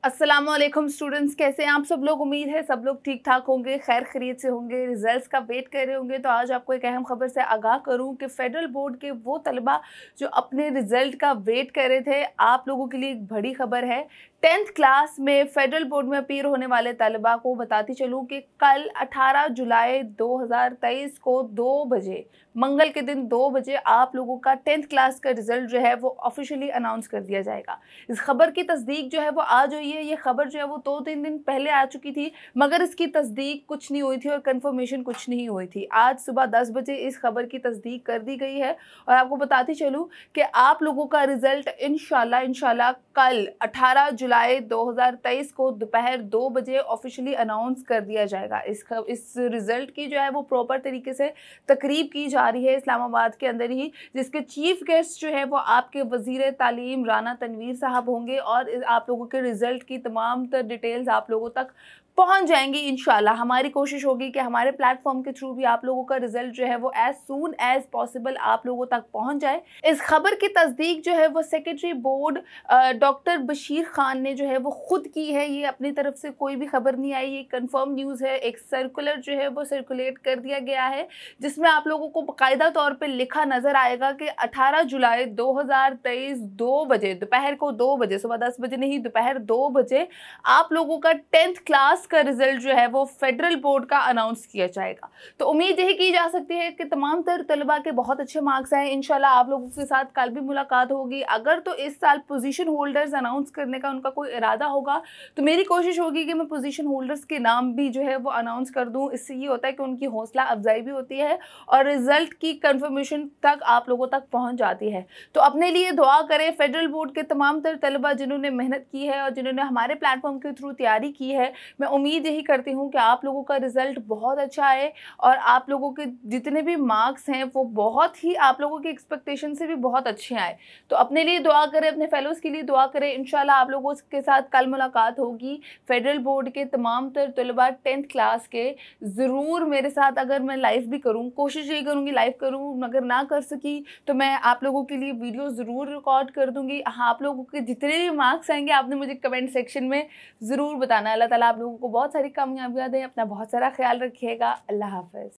अस्सलामुअलैकुम स्टूडेंट्स, कैसे हैं आप सब लोग। उम्मीद है सब लोग ठीक ठाक होंगे, खैर खैरियत से होंगे, रिजल्ट्स का वेट कर रहे होंगे। तो आज आपको एक अहम खबर से आगाह करूं कि फेडरल बोर्ड के वो तलबा जो अपने रिजल्ट का वेट कर रहे थे, आप लोगों के लिए एक बड़ी खबर है। 10th क्लास में फेडरल बोर्ड में अपीयर होने वाले तलबा को बताती चलूँ कि कल 18 जुलाई 2023 को 2 बजे, मंगल के दिन 2 बजे आप लोगों का 10th क्लास का रिजल्ट जो है वो ऑफिशियली अनाउंस कर दिया जाएगा। इस खबर की तस्दीक जो है वो आज हुई है। ये खबर जो है वो 2-3 दिन पहले आ चुकी थी, मगर इसकी तस्दीक कुछ नहीं हुई थी और कंफर्मेशन कुछ नहीं हुई थी। आज सुबह 10 बजे इस खबर की तस्दीक कर दी गई है और आपको बताती चलूँ कि आप लोगों का रिजल्ट इंशाल्लाह कल 18 जुलाई 2023 को दोपहर 2 बजे ऑफिशियली अनाउंस कर दिया जाएगा। इस रिजल्ट की जो है वो प्रॉपर तरीके से तकरीब की जा रही है इस्लामाबाद के अंदर ही, जिसके चीफ गेस्ट जो है वो आपके वजीर तालीम राना तनवीर साहब होंगे और आप लोगों के रिजल्ट की तमाम तर डिटेल्स आप लोगों तक पहुंच जाएंगी इंशाल्लाह। हमारी कोशिश होगी कि हमारे प्लेटफॉर्म के थ्रू भी आप लोगों का रिजल्ट जो है वो एज सून एज पॉसिबल आप लोगों तक पहुंच जाए। इस खबर की तस्दीक जो है वो secretary board doctor Bashir Khan ने जो है वो खुद की है। ये अपनी तरफ से कोई भी खबर नहीं आई, ये कंफर्म न्यूज़ है। एक सर्कुलर जो है वो सर्कुलेट कर दिया गया है, जिसमें आप लोगों को बाकायदा तौर पर लिखा नजर आएगा कि 18 जुलाई 2023 2 बजे, दोपहर को 2 बजे, सुबह 10 बजे नहीं, दोपहर 2 बजे आप लोगों का 10th क्लास का रिजल्ट जो है वो फेडरल बोर्ड का अनाउंस किया जाएगा। तो उम्मीद यही की जा सकती है कि तमाम तर तलबा के बहुत अच्छे मार्क्स आए। इंशाल्लाह आप लोगों के साथ कल भी मुलाकात होगी। अगर तो इस साल पोजीशन होल्डर्स अनाउंस करने का उनका कोई इरादा होगा तो मेरी कोशिश होगी कि मैं पोजीशन होल्डर्स के नाम भी जो है वो अनाउंस कर दूं। इससे ये होता है कि उनकी हौसला अफजाई भी होती है और रिजल्ट की कंफर्मेशन तक आप लोगों तक पहुँच जाती है। तो अपने लिए दुआ करें। फेडरल बोर्ड के तमाम तर तलबा जिन्होंने मेहनत की है और जिन्होंने हमारे प्लेटफॉर्म के थ्रू तैयारी की है, मैं उम्मीद यही करती हूँ कि आप लोगों का रिजल्ट बहुत अच्छा आए और आप लोगों के जितने भी मार्क्स हैं वो बहुत ही आप लोगों की एक्सपेक्टेशन से भी बहुत अच्छे आए। तो अपने लिए दुआ करें, अपने फेलोज़ के लिए दुआ करें। इंशाल्लाह आप लोगों के साथ कल मुलाकात होगी। फेडरल बोर्ड के तमाम तर तलबा 10th क्लास के ज़रूर मेरे साथ, अगर मैं लाइव भी करूँ, कोशिश यही करूँगी लाइव करूँ, अगर ना कर सकी तो मैं आप लोगों के लिए वीडियो ज़रूर रिकॉर्ड कर दूँगी। हाँ, आप लोगों के जितने भी मार्क्स आएंगे आपने मुझे कमेंट सेक्शन में ज़रूर बताना है। अल्लाह ताला आप लोगों को बहुत सारी कामयाबियाँ दें। अपना बहुत सारा ख्याल रखिएगा। अल्लाह हाफ़िज़।